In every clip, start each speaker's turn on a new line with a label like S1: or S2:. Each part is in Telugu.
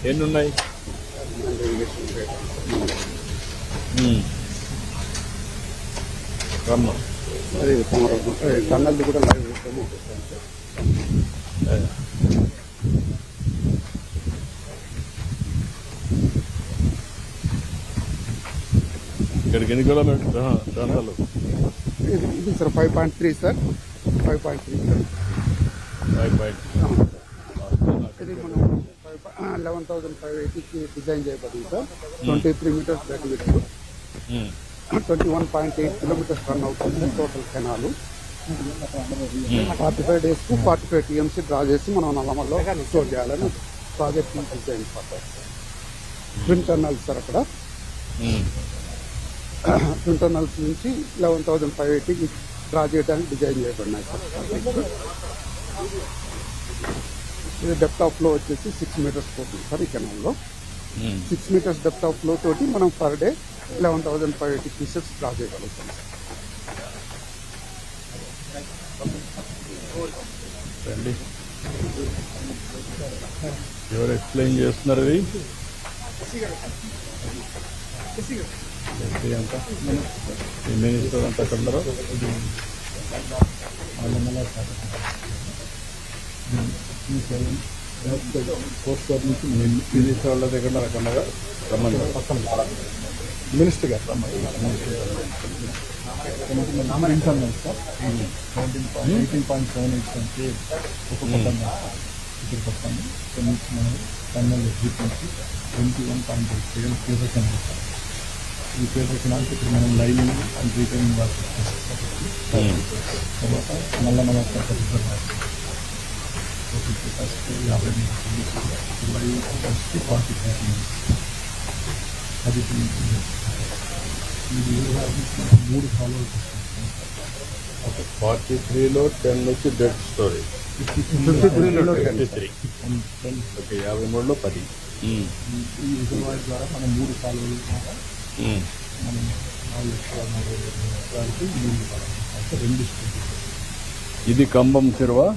S1: ఎన్ని ఉన్నాయి? రమ్మ
S2: టన్నల్ది కూడా లైవ్
S1: ఇక్కడికి ఎన్ని కిలోమీటర్స్ టన్నలు?
S2: ఇది సార్ 5.3 సార్, 5.3 ఇది మనం 11,580కి డిజైన్ చేయబడింది sir. 23 meters back width, 21.8 kilometers run అవుతుంది టోటల్ కెనాలు. 45 డేస్కు 45 టీఎంసీ డ్రా చేసి మనం నల్లమల్లో స్టోర్ చేయాలని ప్రాజెక్ట్ డిజైన్ పడ్డారు. ట్విన్ టన్నల్స్ సార్ అక్కడ. ట్విన్ టన్నల్స్ నుంచి 11,580కి డ్రా చేయడానికి డిజైన్ చేయబడినాయి సార్. ఇది డెప్త్ ఆఫ్ ఫ్లో వచ్చేసి 6 మీటర్స్ పోతుంది సార్ ఈ కెనాల్లో. 6 మీటర్స్ డెప్త్ ఆఫ్ ఫ్లో తోటి మనం పర్ డే 11,580 పీసెస్ డ్రా చేయగలుగుతాం సార్.
S1: రండి, ఎవరు ఎక్స్ప్లెయిన్ చేస్తున్నారు? ఇది అంతా మినిస్టర్ అంతా అక్కడ ఉన్నారు. ఫోర్త్ ఫ్లోర్ నుంచి మినిస్టర్ వాళ్ళ దగ్గర అక్కడ రమ్మని పక్కన మినిస్టర్ గారు రమ్మని. 18.78 నుంచి ఒక్కొక్క ఇక్కడ పక్కన టన్నల్ జీప్ నుంచి 21.8 క్యూసెక్ అని చెప్తాం. ఈ క్యూసెక్ నాకు ఇప్పుడు మనం లైన్ అండ్ రీటైనింగ్ వర్క్ తర్వాత నల్ల 50 అది 3 ఫాలోవర్స్. 43లో 10 వచ్చి డెడ్ స్టోరేజ్, 53లో 53, ఓకే 53లో 10. ఈ రిజర్వాయర్ ద్వారా మనం 3 ఫాలోవర్స్ ద్వారా మనం 4,30,000 2 స్టోరేజ్. ఇది కంబం చెరువా?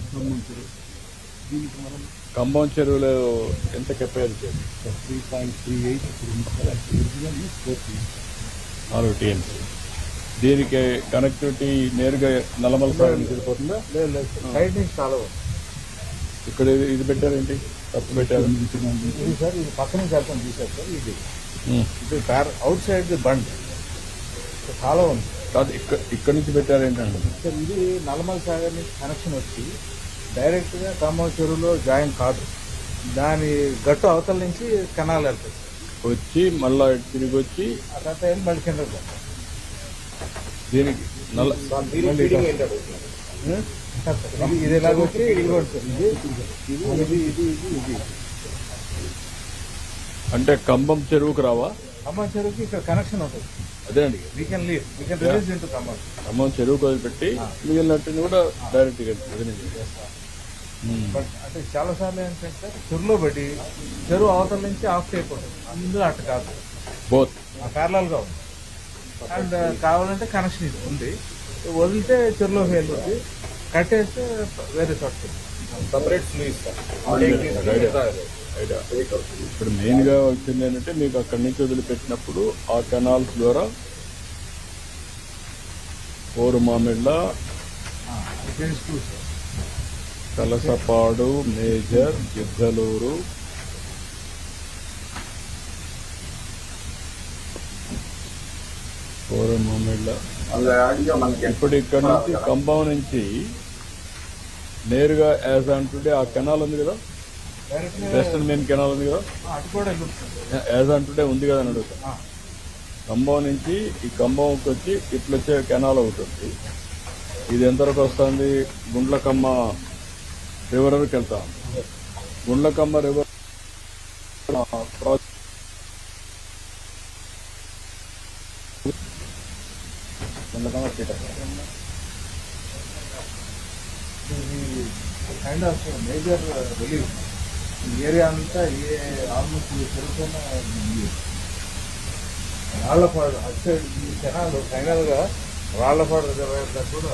S1: దీనికి మనం కంబం చెరువులో ఎంత కెపాసిటీ? 3.38 4 టీఎంసీ. దీనికి కనెక్టివిటీ నేరుగా నల్లమల సాగర్ వెళ్ళిపోతుందా? లేదు, సైడ్ నుంచి చాలా. ఇక్కడ ఇది పెట్టారేంటి? తప్పు పెట్టారు
S3: ఇది సార్. ఇది పక్క నుంచి వెళ్తాం చూసారు సార్. ఇది అవుట్ సైడ్ బండ్ చాలా ఉంది
S1: కాదు, ఇక్కడ నుంచి పెట్టారేంటంటే
S3: సార్. ఇది నల్లమల సాగర్ నుంచి కనెక్షన్ వచ్చి డైరెక్ట్గా ఖమ్మం చెరువులో జాయిన్ కాదు. దాని గట్టు అవతల నుంచి కెనాల్ వెళ్తుంది
S1: వచ్చి మళ్ళా తిరిగి వచ్చి
S3: ఆ తర్వాత మళ్ళీ కిందకి పోతాం.
S1: దీనికి
S3: ఇది ఇలాగ వచ్చి ఇది
S1: అంటే కంబం చెరువుకు రావా?
S3: ఖమ్మం చెరువుకి ఇక్కడ కనెక్షన్ ఉంటుంది.
S1: అదే అండి,
S3: we can release into Khammam.
S1: Khammam చెరువుకు వదిలిపెట్టి మిగిలినట్టు కూడా డైరెక్ట్గా
S3: బట్ అంటే చాలా సార్లు ఏంటంటే చెరువులో పెట్టి చెరువు అవతల నుంచి ఆఫ్ అయిపోతుంది. అందులో అట్ట కాదు,
S1: బోత్
S3: ప్యారలల్గా ఉంది. అండ్ కావాలంటే కనెక్షన్ ఇది ఉంది. వదిలితే చెరువులోకి వెళ్ళింది, కట్టేస్తే వేరే చోట సపరేట్ ఫ్లూ ఇస్తారు.
S1: ఇప్పుడు మెయిన్గా వచ్చింది ఏంటంటే మీకు అక్కడి నుంచి వదిలిపెట్టినప్పుడు ఆ కెనాల్స్ ద్వారా కోరుమామిళ్ళ, కలసపాడు, మేజర్, గిద్దలూరు, కోరుమామిళ్ళ. ఇప్పుడు ఇక్కడ నుంచి కంబం నుంచి నేరుగా యాజ్ అంటుంటే ఆ కెనాల్ ఉంది కదా, వెస్టర్న్ మెయిన్ కెనాల్ ఉంది కదా, యాజ్ అంటుంటే ఉంది కదా అని అడుగుతా. కంబం నుంచి ఈ కంబంకి వచ్చి ఇట్లా వచ్చే కెనాల్ అవుతుంది. ఇది ఎంతవరకు వస్తుంది? గుండ్లకమ్మ రివర్ వరకు వెళ్తాం. Gundlakamma river
S3: kind of major relief. ఈ ఏరియా అంతా ఆల్మోస్ట్ చెరువుతున్న రాళ్లపాడు అటు సైడ్ ఈ కెనాల్ ఫైనల్గా రాళ్లపాడు రిజర్వాయర్ దగ్గర కూడా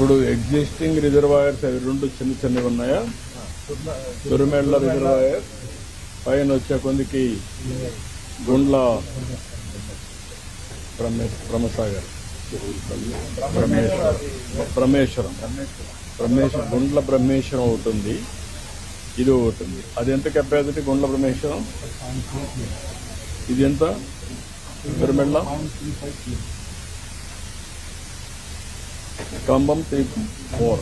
S1: ఇప్పుడు ఎగ్జిస్టింగ్ రిజర్వాయర్స్ అవి రెండు చిన్న చిన్నవి ఉన్నాయా? తురుమెళ్ళ రిజర్వాయర్ పైన వచ్చే కొందికి గుండ్ల బ్రహ్మసాగర్ బ్రహ్మేశ్వరం గుండ్ల బ్రహ్మేశ్వరం ఒకటి ఉంది, ఇది ఒకటి ఉంది. అది ఎంత కెపాసిటీ గుండ్ల బ్రహ్మేశ్వరం? ఇది ఎంత తురుమెళ్ళ? కంబం 3.3.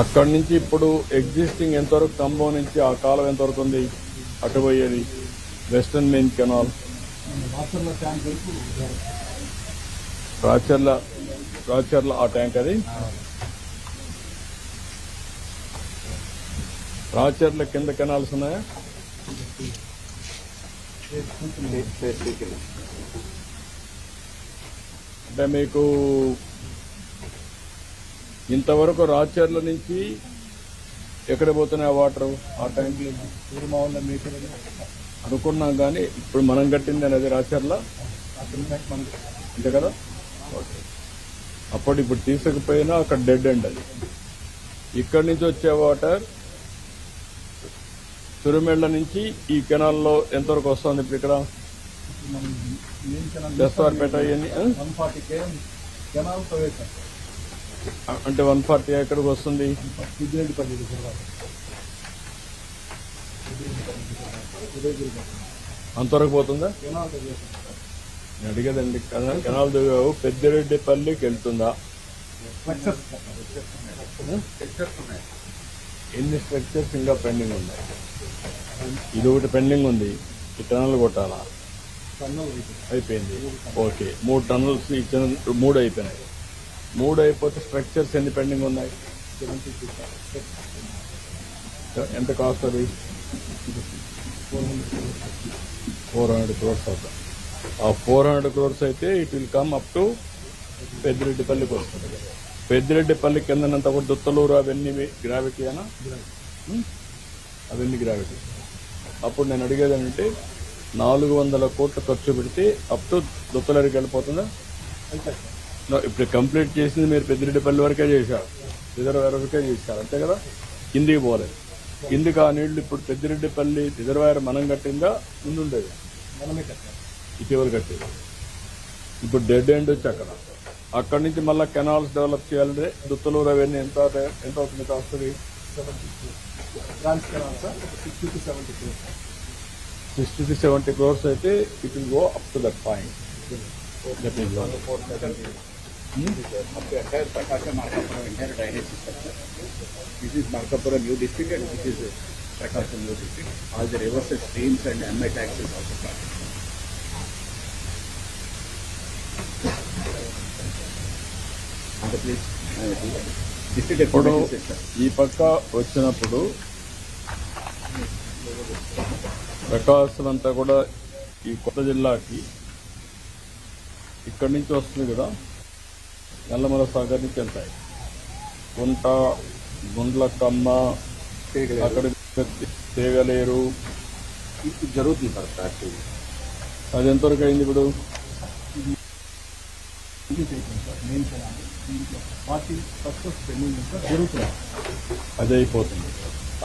S1: అక్కడి నుంచి ఇప్పుడు ఎగ్జిస్టింగ్ ఎంతవరకు కంబం నుంచి ఆ కాలం ఎంతవరకు ఉంది అటు పోయేది వెస్టర్న్ మెయిన్ కెనాల్? రాచర్ల ఆ ట్యాంక్ అది రాచర్ల కింద కెనాల్స్ ఉన్నాయా? అంటే మీకు ఇంతవరకు రాచర్ల నుంచి ఎక్కడ పోతున్నాయి వాటర్ ఆ ట్యాంక్ అనుకున్నాం, కానీ ఇప్పుడు మనం కట్టింది అనేది రాచర్ల అంతే కదా. ఓకే, అప్పుడు ఇప్పుడు తీసుకుపోయినా అక్కడ డెడ్ ఎండ్ అది. ఇక్కడి నుంచి వచ్చే వాటర్ తురుమెళ్ళ నుంచి ఈ కెనాల్లో ఎంతవరకు వస్తుంది ఇప్పుడు ఇక్కడ దస్తవారిపేట ఇవన్నీ అంటే 140 ఎక్కడికి వస్తుంది? అంతవరకు పోతుందా? నేను అడిగేదండి కెనాల్ దిగావు పెద్దిరెడ్డిపల్లికి వెళ్తుందా? ఎన్ని స్ట్రక్చర్స్ ఇంకా పెండింగ్ ఉన్నాయి? ఇది ఒకటి పెండింగ్ ఉంది, ఈ టన్నల్ కొట్టాలా? అయిపోయింది. ఓకే, 3 టన్నల్స్ ఇచ్చిన 3 అయిపోయినాయి. 3 అయిపోతే స్ట్రక్చర్స్ ఎన్ని పెండింగ్ ఉన్నాయి? ఎంత కాస్ట్ అది? 400 crores అవుతుంది. ఆ 400 crores అయితే it will come up to పెద్దిరెడ్డిపల్లికి వస్తుంది. పెద్దిరెడ్డిపల్లి కిందనంతా కూడా దుత్తలూరు అవన్నీ గ్రావిటీ అనా? అవన్నీ గ్రావిటీ. అప్పుడు నేను అడిగేది ఏంటంటే 400 కోట్లు ఖర్చు పెడితే అప్ టు దుత్తలూరుకి వెళ్ళిపోతుందా? ఇప్పుడు కంప్లీట్ చేసింది మీరు పెద్దిరెడ్డిపల్లి వరకే చేశారు, రిజర్వాయర్ వరకే చేశారు అంతే కదా, కిందికి పోలేదు. కిందికి ఆ నీళ్లు ఇప్పుడు పెద్దిరెడ్డిపల్లి రిజర్వాయర్ మనం కట్టిందా ముందుండేది? ఇటీవల కట్టేది. ఇప్పుడు డెడ్ ఎండ్ వచ్చి అక్కడి నుంచి మళ్ళీ కెనాల్స్ డెవలప్ చేయాలంటే దుత్తలూరు అవన్నీ ఎంత అవుతుంది కాస్ట్? 60 to 70 crores అయితే it will go up to that point.
S4: This is Markapura new district and this is Prakasam new district. All the rivers, streams and MI taxes also started. The place, district
S1: ఇప్పుడు
S4: information system.
S1: ఈ పక్క వచ్చినప్పుడు ప్రకాశం అంతా కూడా ఈ కొత్త జిల్లాకి ఇక్కడి నుంచి వస్తుంది కదా, నల్లమల సాగర్ నుంచి వెళ్తాయి. గుండ్లకమ్మ అక్కడ తేగలేరు
S4: జరుగుతుంది సార్ యాక్చువల్లీ.
S1: అది ఎంతవరకు అయింది ఇప్పుడు? అది అయిపోతుంది.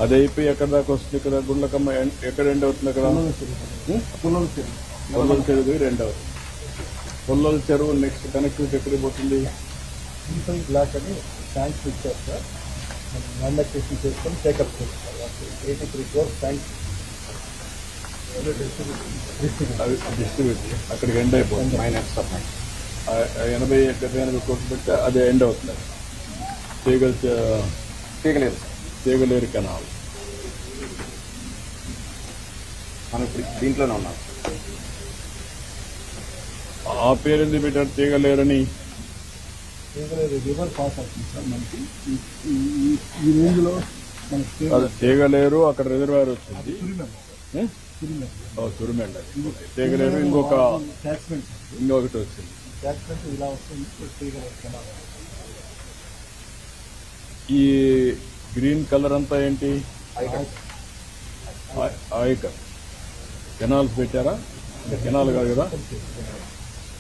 S1: అది అయిపోయి ఎక్కడ దాకా వస్తుంది? ఇక్కడ గుండ్లకమ్మ ఎక్కడ ఎండ్ అవుతుంది? అక్కడ పుల్లల చెరువు ఎండ్ అవుతుంది. పుల్లల చెరువు నెక్స్ట్ కనెక్టివిటీ ఎక్కడికి పోతుంది?
S3: బ్లాక్ అని ట్యాంక్స్ ఇచ్చారు సార్, మ్యానుఫ్యాక్చరింగ్ చేసుకొని టేకప్ చేస్తారు. 83 crores ట్యాంక్స్
S1: డిస్ట్రిబ్యూట్ అక్కడికి ఎండ్ అయిపోతుంది.
S4: మైనస్ సప్లై
S1: 80 కోట్లు పెడితే అది ఎండ్ అవుతుంది. తీగలేరు కెనాల్
S4: మనం ఇప్పుడు దీంట్లోనే ఉన్నాం.
S1: ఆ పేరు ఎందుకు పెట్టారు తీగలేరని?
S3: రివర్ పాస్ అవుతుంది సార్ మనకి ఈ రేంజ్లో మనకి
S1: అది తీగలేరు, అక్కడ రిజర్వాయర్ వచ్చింది. తురిమెండ తీగలేరు, ఇంకొకటి వచ్చింది.
S3: ఇలా వస్తుంది.
S1: ఈ గ్రీన్ కలర్ అంతా ఏంటి? ఆయకర్ కెనాల్స్ పెట్టారా? కెనాల్ కాదు కదా,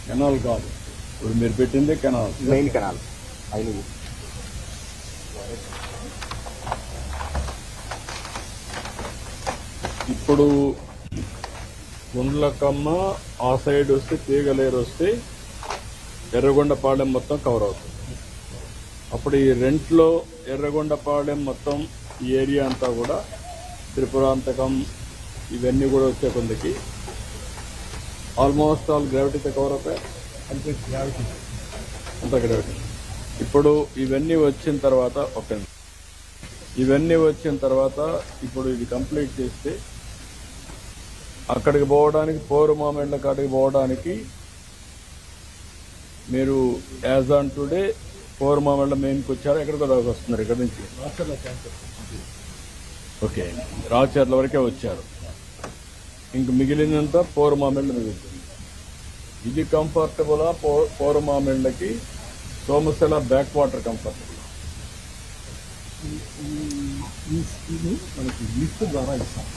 S1: కెనాల్ కాదు, ఇప్పుడు మీరు పెట్టింది కెనాల్.
S5: మెయిన్ కెనాల్ ఐదు.
S1: ఇప్పుడు గుండ్లకమ్మ ఆ సైడ్ వస్తే తీగలేరు వస్తే ఎర్రగొండపాలెం మొత్తం కవర్ అవుతుంది. అప్పుడు ఈ రెంట్లో ఎర్రగొండపాలెం మొత్తం ఈ ఏరియా అంతా కూడా త్రిపురాంతకం ఇవన్నీ కూడా వచ్చే కొందికి ఆల్మోస్ట్ ఆల్ గ్రావిటీతో కవర్ అవుతాయి. అంత గ్రావిటీ. ఇప్పుడు ఇవన్నీ వచ్చిన తర్వాత ఇప్పుడు ఇది కంప్లీట్ చేస్తే అక్కడికి పోవడానికి పోరుమామిళ్ళ కాడికి పోవడానికి మీరు యాజ్ ఆన్ టుడే పోరుమామిళ్ళ మెయిన్కి వచ్చారా? ఎక్కడికో దాకా వస్తున్నారు ఇక్కడ నుంచి? ఓకే, రాచర్ల వరకే వచ్చారు. ఇంక మిగిలినంతా పోరుమామిళ్ళ మిగులుతుంది. ఇది కంఫర్టబులా? పోరుమామిళ్ళకి సోమశిల బ్యాక్ వాటర్ కంఫర్టబుల్?
S2: మనకి లిఫ్ట్ ద్వారా ఇస్తాం.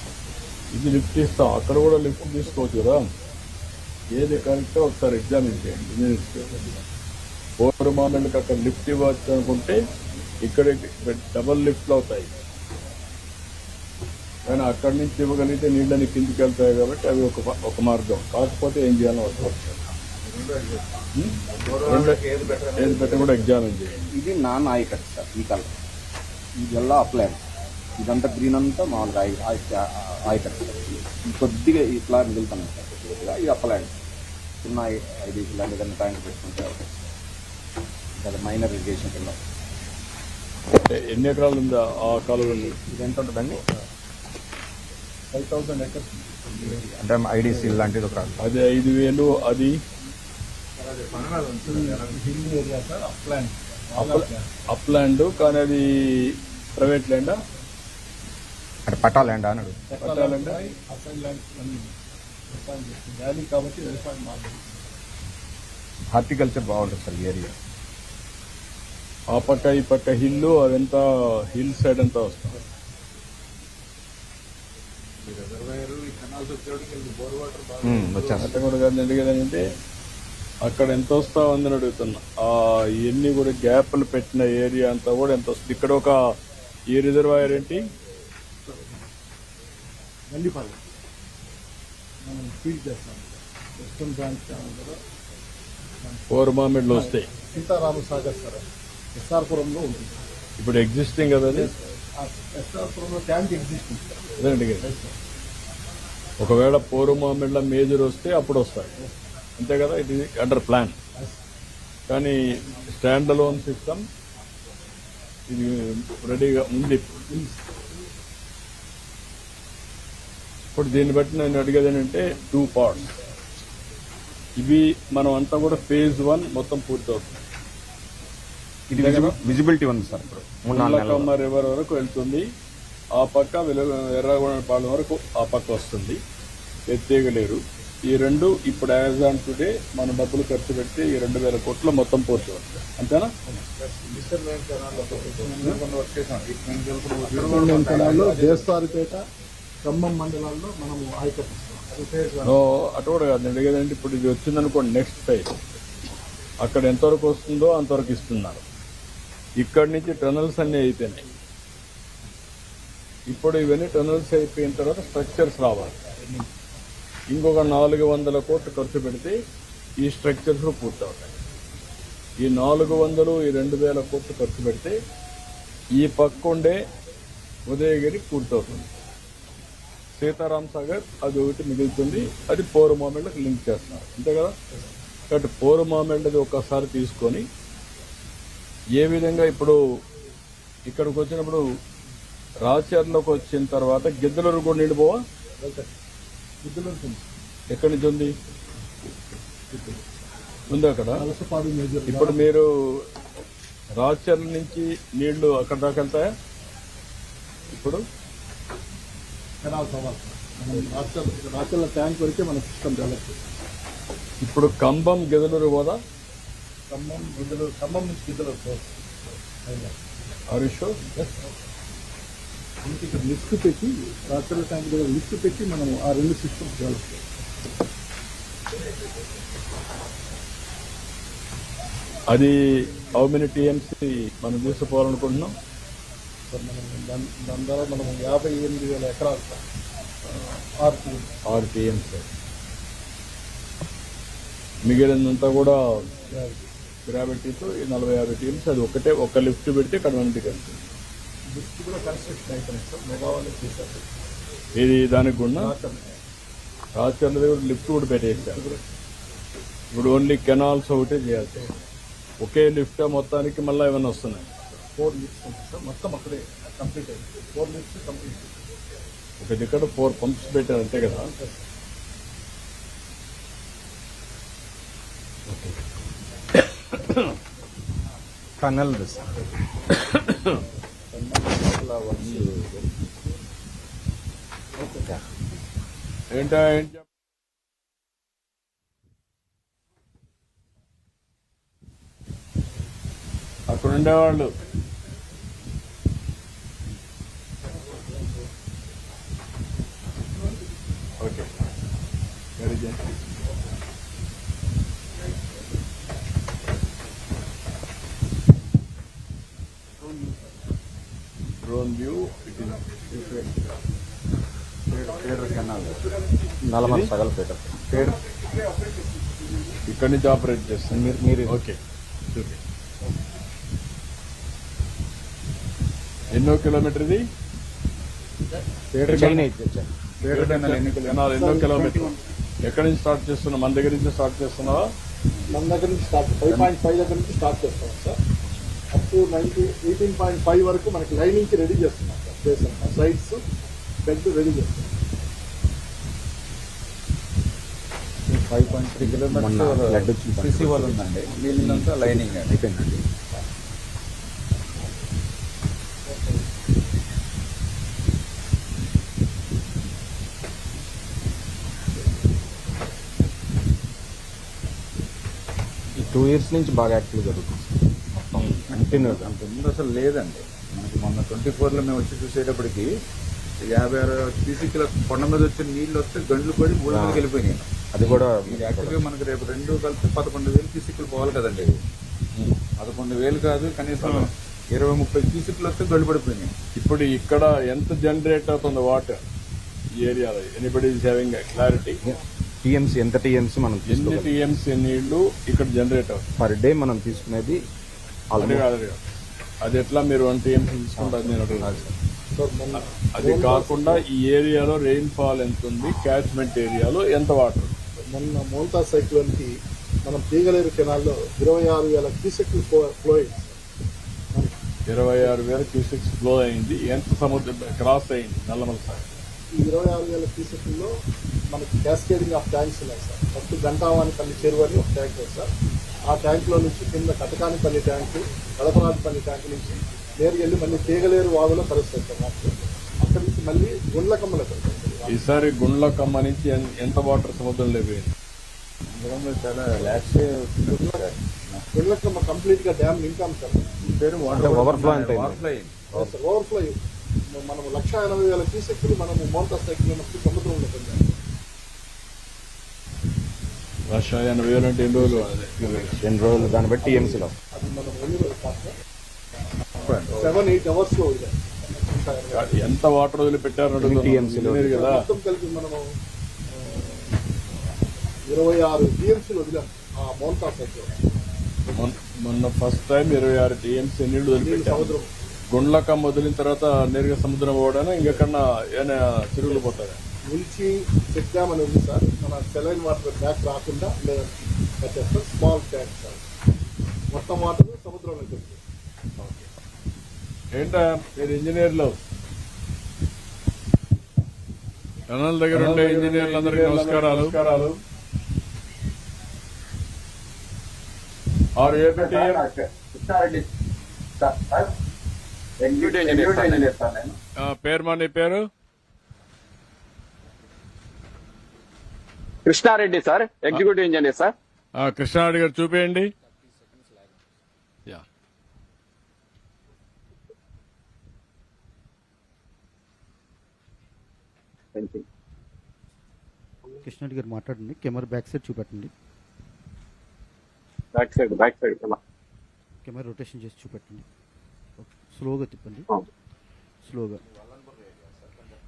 S1: ఇది లిఫ్ట్ ఇస్తాం, అక్కడ కూడా లిఫ్ట్ తీసుకోవచ్చు కదా. ఏది కరెక్టో ఒకసారి ఎగ్జామిన్ చేయండి. పోరుమామిళ్ళకి అక్కడ లిఫ్ట్ ఇవ్వచ్చు అనుకుంటే ఇక్కడ డబల్ లిఫ్ట్లు అవుతాయి, కానీ అక్కడి నుంచి ఇవ్వగలిగితే నీళ్ళని కిందికి వెళ్తాయి కాబట్టి అవి ఒక మార్గం. కాకపోతే ఏం చేయాలో ఏది పెట్ట కూడా ఎగ్జామిన్ చేయండి.
S5: ఇది నాన్ ఆయకట్ సార్. ఈ కలర్ ಇದೆಲ್ಲ ಅಪ್ಲೈನ್. ఇదంతా గ్రీన్ అంతా మామూలుగా ఆయకట్. కొద్దిగా ఇట్లా మిగులుతున్నాయి సార్. ఇది అప్లైన్. చిన్న 5 ఇలాంటి ఏదైనా ట్యాంక్ పెట్టుకుంటే అది మైనర్ ఇరిగేషన్ కింద.
S1: ఎన్ని ఎకరాలు ఉందా ఆ కాలువలో?
S5: ఇది ఎంత ఉంటుందండి?
S2: 5,000 acres.
S5: అంటే ఐడిసి లాంటిది ఒక
S1: అది 5,000. అది
S2: hill area sir, upland.
S1: Upland, కానీ అది ప్రైవేట్ ల్యాండా?
S5: అంటే పట్టా ల్యాండ్ అన్నాడు.
S1: పట్టాలంటే
S2: అసైన్ ల్యాండ్ వ్యాలీ కాబట్టి వ్యవసాయం మాత్రం.
S5: హార్టికల్చర్ బాగుంటుంది సార్ ఈ ఏరియా.
S1: ఆ పక్క ఈ పక్క హిల్, అదంతా హిల్ సైడ్ అంతా వస్తుంది.
S5: వచ్చాను.
S1: అట్ట కూడా కాదు అడిగేదంటే అక్కడ ఎంత వస్తా ఉందని అడుగుతున్నా. ఇవన్నీ కూడా గ్యాప్లు పెట్టిన ఏరియా అంతా కూడా ఎంత వస్తుంది? ఇక్కడ ఒక ఈ రిజర్వాయర్ ఏంటి?
S2: గండిపాలెం మనం ఫీడ్ చేస్తాం. వెస్టర్న్ బ్రాంచ్ కదా,
S1: పోరుమామిడ్లు వస్తాయి.
S2: సీతారామ సాగర్ సార్ ఎస్ఆర్పురంలో ఉంటుంది.
S1: ఇప్పుడు ఎగ్జిస్టింగ్ కదా అది?
S2: ఎస్ఆర్పురంలో ట్యాంక్ ఎగ్జిస్టింగ్ సార్.
S1: అదే అడిగేది. ఒకవేళ పోరుమామిడ్ల మేజర్ వస్తే అప్పుడు వస్తాయి, అంతే కదా? ఇది అండర్ ప్లాన్, కానీ స్టాండ్ అలోన్ సిస్టమ్ ఇది రెడీగా ఉంది. ఇప్పుడు దీన్ని బట్టి నేను అడిగేది ఏంటంటే 2 parts. ఇవి మనం అంతా కూడా phase 1 మొత్తం పూర్తవుతుంది.
S5: ఇది విజిబిలిటీ ఉంది సార్. ఇప్పుడు 3-4 నెలలు
S1: రివర్ వరకు వెళ్తుంది. ఆ పక్క ఎర్రగొండపాలెం వరకు ఆ పక్క వస్తుంది. ఎత్తేయలేరు. ఈ రెండు ఇప్పుడు యాజ్ ఆన్ టుడే మన డబ్బులు ఖర్చు పెడితే ఈ 2,000 కోట్లు మొత్తం పూర్తి అవుతుంది, అంతేనా?
S2: దేవస్థానిపేట, ఖమ్మం మండలాల్లో మనము ఆయకట్టిస్తాం.
S1: అటు కూడా కాదు అడిగేదంటే ఇప్పుడు ఇది వచ్చిందనుకోండి, నెక్స్ట్ ఫైజ్ అక్కడ ఎంతవరకు వస్తుందో అంతవరకు ఇస్తున్నారు. ఇక్కడి నుంచి టనల్స్ అన్నీ అయిపోయినాయి. ఇప్పుడు ఇవన్నీ టనల్స్ అయిపోయిన తర్వాత స్ట్రక్చర్స్ రావాలి. ఇంకొక 400 కోట్లు ఖర్చు పెడితే ఈ స్ట్రక్చర్స్ పూర్తవుతాయి. ఈ 400 ఈ 2,000 కోట్లు ఖర్చు పెడితే ఈ పక్క ఉండే ఉదయగిరి పూర్తవుతుంది. సీతారాం సాగర్ అది ఒకటి మిగులుతుంది. అది పోరుమామిళ్ళకి లింక్ చేస్తున్నారు, అంతే కదా? కాబట్టి పోరుమామిళ్ళది ఒక్కసారి తీసుకొని ఏ విధంగా ఇప్పుడు ఇక్కడికి వచ్చినప్పుడు రాచర్లోకి వచ్చిన తర్వాత గిద్దలూరు కూడా నీళ్ళు పోవా? ఎక్కడి నుంచి ఉంది అక్కడ? ఇప్పుడు మీరు రాచర్ల నుంచి నీళ్లు అక్కడ దాకా వెళ్తాయా? ఇప్పుడు
S2: రాచర్ల ట్యాంక్ వరకే మన సిస్టమ్ డెవలప్ చేస్తాం.
S1: ఇప్పుడు కంబం గిద్దలూరు పోదా?
S2: ఖమ్మం నుంచి గిద్దలూరు
S1: హరీష్
S2: మనకి ఇక్కడ లిఫ్ట్ పెట్టి రాత్రి ట్యాంక్ దగ్గర లిఫ్ట్ పెట్టి మనం ఆ 2 సిస్టమ్స్ డెవలప్ చేయాలి.
S1: అది హౌ మెనీ టీఎంసీ మనం తీసుకుపోవాలనుకుంటున్నాం?
S2: సార్ మనం దాని ద్వారా మనం 58,000 ఎకరాలు సార్
S1: 6 టీఎంసీ. మిగిలినంతా కూడా గ్రావిటీతో ఈ 40-50 టీఎంసీ. అది ఒక లిఫ్ట్ పెడితే కన్వెంట్కి వెళ్తుంది.
S2: లిఫ్ట్ కూడా కన్స్ట్రక్షన్ అయిపోయింది సార్. మెగావాళ్ళు చేశారు.
S1: ఇది దానికి కూడా రాజకీయాల దగ్గర లిఫ్ట్ కూడా పెట్టేసారు. ఇప్పుడు ఓన్లీ కెనాల్స్ ఒకటే చేయాలి. ఒకే లిఫ్ట్ మొత్తానికి మళ్ళీ ఏమైనా వస్తున్నాయి?
S2: 4 లిఫ్ట్స్ ఉంటాయి సార్. మొత్తం అక్కడే కంప్లీట్ అయింది. 4 లిఫ్ట్స్ కంప్లీట్.
S1: ఒక దగ్గర 4 పంప్స్ పెట్టారు అంతే కదా?
S5: టనల్
S1: ఏంటా అక్కడ ఉండేవాళ్ళు okay very good. Drone view it
S5: feeder canal Nallamala సగల ఫీడర్
S1: ఇక్కడి నుంచి ఆపరేట్ చేస్తాను
S5: మీరు
S1: ఓకే. ఎన్నో కిలోమీటర్ ఇది?
S5: చైన్ అయితే
S1: కెనాల్ ఎన్నో కిలోమీటర్? ఎక్కడి నుంచి స్టార్ట్ చేస్తున్నావు? మన దగ్గర నుంచి స్టార్ట్ చేస్తున్నావా?
S2: మన దగ్గర నుంచి స్టార్ట్ 5.5 దగ్గర నుంచి స్టార్ట్ చేస్తాం సార్. అప్ టు 18.5 వరకు మనకి లైనింగ్కి రెడీ చేస్తున్నాం సార్. చేసాం సైడ్స్ బెడ్ రెడీ చేస్తాం.
S5: 5.3 కిలోమీటర్స్ సిసి వాళ్ళు ఉందండి. వీళ్ళంతా లైనింగ్ అయిపోయిందండి. ఈ 2 years నుంచి బాగా యాక్టివ్ జరుగుతుంది మొత్తం కంటిన్యూగా. అంత ముందు అసలు లేదండి. మనకి మొన్న 24లో మేము వచ్చి చూసేటప్పటికి 56 క్యూసెక్ల కొండ మీద వచ్చిన నీళ్ళు వస్తే గండ్లు పడి ఊళ్ళ మీదకి వెళ్ళిపోయినాయి. అది కూడా యాక్చువల్గా మనకి రేపు 2 కలిపి 11,000 క్యూసెక్లు పోవాలి కదండి. 11,000 కాదు, కనీసం 20-30 క్యూసెక్లు వస్తే గండ్లు పడిపోయినాయి.
S1: ఇప్పుడు ఇక్కడ ఎంత జనరేట్ అవుతుంది వాటర్ ఈ ఏరియాలో? Anybody is having clarity?
S5: TMC ఎంత టీఎంసీ మనం
S1: ఎన్ని టీఎంసీ నీళ్లు ఇక్కడ జనరేట్ అవుతుంది
S5: పర్ డే మనం తీసుకునేది?
S1: అది ఎట్లా మీరు 1 టీఎంసీ తీసుకుంటారు? నేను అడుగుతాను. అది కాకుండా ఈ ఏరియాలో రెయిన్ ఫాల్ ఎంత ఉంది? క్యాచ్మెంట్ ఏరియాలో ఎంత వాటర్?
S2: మొన్న మోల్తా సైక్లోన్కి మనం తీగలేరు కెనాల్లో 26,000 క్యూసెక్లు ఫ్లో అయింది.
S1: 26,000 క్యూసెక్స్ ఫ్లో అయింది. ఎంత సముద్రం క్రాస్ అయింది నల్లమల సార్?
S2: ఈ 26,000 క్యూసెక్ల్లో మనకి క్యాస్కేడింగ్ ఆఫ్ ట్యాంక్స్ ఉన్నాయి సార్. ఫస్ట్ గంటావానిపల్లి చెరువు అని ఒక ట్యాంక్ ఉంది సార్. ఆ ట్యాంక్లో నుంచి కింద కటకానిపల్లి ట్యాంకు, కడపరాజపల్లి ట్యాంక్ నుంచి నేరుగా వెళ్ళి మళ్ళీ తీగలేరు వాగులో కలుస్తుంది సార్. అక్కడి నుంచి మళ్ళీ గుండ్లకమ్మలో కలుస్తుంది.
S1: ఈసారి గుండ్లకమ్మ నుంచి ఎంత వాటర్ సముద్రంలో పోయింది?
S5: చాలా ల్యాక్స్.
S2: గుండ్లకమ్మ కంప్లీట్ గా డ్యామ్ నింపాం సార్.
S5: ఓవర్ఫ్లో అంటే
S2: ఓవర్ఫ్లో మనం 1,80,000 క్యూసెక్లు మనము మోల్తా సైక్లోన్ సముద్రంలో పొందాం.
S1: 1,80,000 అంటే ఎన్ని రోజులు?
S5: 2 రోజులు దాన్ని బట్టి టీఎంసీలో
S2: అది మనం ఎన్ని రోజులు కాదు 7-8 అవర్స్ లో వదిలాం.
S1: ఎంత వాటర్ వదిలిపెట్టారు
S5: టీఎంసీలో
S1: కదా?
S2: మొత్తం కలిపి మనము 26 టీఎంసీలు వదిలాం ఆ మోల్తా సైక్లోన్.
S1: మొన్న ఫస్ట్ టైం 26 టీఎంసీ నీళ్లు వదిలిపెట్టారు.
S2: సముద్రం
S1: గుండ్లకమ్మ వదిలిన తర్వాత నేరుగా సముద్రం పోవడానికి ఇంకెక్కడన్నా ఏమైనా చెరువులు పోతారా?
S2: ఉల్చి చెక్ డ్యామ్ అని ఉంది సార్. మన సెలైన్ వాటర్ బ్యాక్ రాకుండా లేదంటే స్మాల్ ట్యాంక్ సార్. మొత్తం వాటర్ సముద్రంలో వెళ్తుంది.
S1: ఏంటా మీరు ఇంజనీర్లు? టనల్ దగ్గర ఉండే ఇంజనీర్లందరికీ నమస్కారాలు. పేరు నీ పేరు?
S6: Krishna Reddy sir, executive engineer sir.
S1: Krishna Reddy గారు చూపేయండి.
S6: బెంచింగ్.
S7: కృష్ణారెడ్డి గారు మాట్లాడండి. కెమెరా బ్యాక్ సైడ్ చూపెట్టండి.
S6: బ్యాక్ సైడ్ ఇలా.
S7: కెమెరా రొటేషన్ చేసి చూపెట్టండి. ఓకే. స్లోగా తిప్పండి. స్లోగా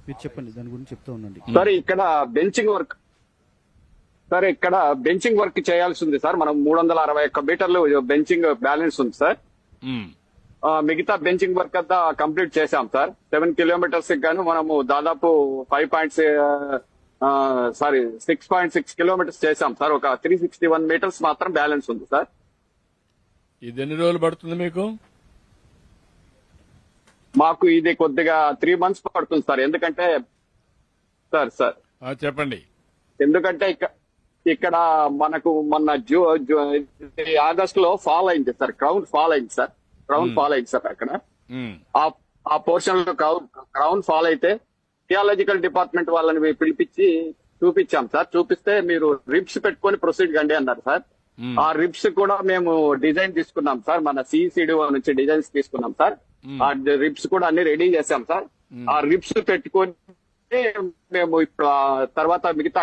S7: మీరు చెప్పండి, దాని గురించి చెప్తా ఉండండి.
S6: సార్ ఇక్కడ బెంచింగ్ వర్క్ చేయాల్సి ఉంది సార్. మనం 361 మీటర్లు బెంచింగ్ బ్యాలెన్స్ ఉంది సార్. మిగతా బెంచింగ్ వర్క్ అంతా కంప్లీట్ చేశాం సార్. 7 కిలోమీటర్స్ గాను మనము దాదాపు 6.6 కిలోమీటర్స్ చేశాం సార్. ఒక 361 మీటర్స్ మాత్రం బ్యాలెన్స్ ఉంది సార్.
S1: ఇది ఎన్ని రోజులు పడుతుంది మీకు?
S6: మాకు ఇది కొద్దిగా 3 మంత్స్ పడుతుంది సార్. ఎందుకంటే
S1: చెప్పండి.
S6: ఎందుకంటే ఇక్కడ మనకు మొన్న ఆగస్ట్ లో ఫాల్ అయింది సార్. క్రౌన్ ఫాల్ అయింది సార్. అక్కడ ఆ పోర్షన్ లో క్రౌన్ ఫాల్ అయితే థియాలజికల్ డిపార్ట్మెంట్ వాళ్ళని పిలిపించి చూపించాం సార్. చూపిస్తే మీరు రిబ్స్ పెట్టుకొని ప్రొసీడ్ కండి అన్నారు సార్. ఆ రిబ్స్ కూడా మేము డిజైన్ తీసుకున్నాం సార్. మన సిసిడి నుంచి డిజైన్స్ తీసుకున్నాం సార్. ఆ రిబ్స్ కూడా అన్ని రెడీ చేశాం సార్. ఆ రిబ్స్ పెట్టుకొని మేము ఇప్పుడు తర్వాత మిగతా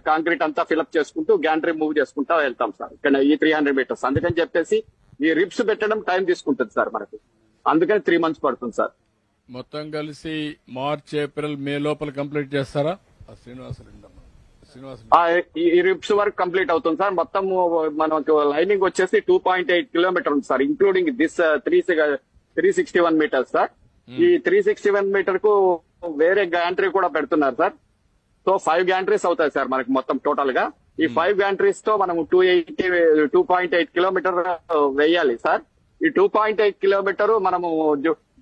S6: కాంక్రీట్ అంతా ఫిల్అప్ చేసుకుంటూ గ్యాంట్రీ మూవ్ చేసుకుంటా వెళ్తాం సార్. ఇక్కడ ఈ 300 మీటర్స్ అందుకని చెప్పేసి ఈ రిబ్స్ పెట్టడం టైం తీసుకుంటుంది సార్ మనకు. అందుకని 3 మంత్స్ పడుతుంది సార్.
S1: మొత్తం కలిసి మార్చ్, ఏప్రిల్, మే లోపల కంప్లీట్ చేస్తారా? శ్రీనివాస్
S6: ఈ రిబ్స్ వర్క్ కంప్లీట్ అవుతుంది సార్. మొత్తం మనకు లైనింగ్ వచ్చేసి 2.8 కిలోమీటర్ ఉంది sir, including this 361 meters sir. ఈ 361 మీటర్ కు వేరే గ్యాంట్రీ కూడా పెడుతున్నారు సార్. సో 5 గ్యాంట్రీస్ అవుతాయి సార్ మనకి మొత్తం టోటల్ గా. ఈ 5 గ్యాంట్రీస్ తో మనం 2.8 కిలోమీటర్ వేయాలి సార్. ఈ 2.8 కిలోమీటర్ మనము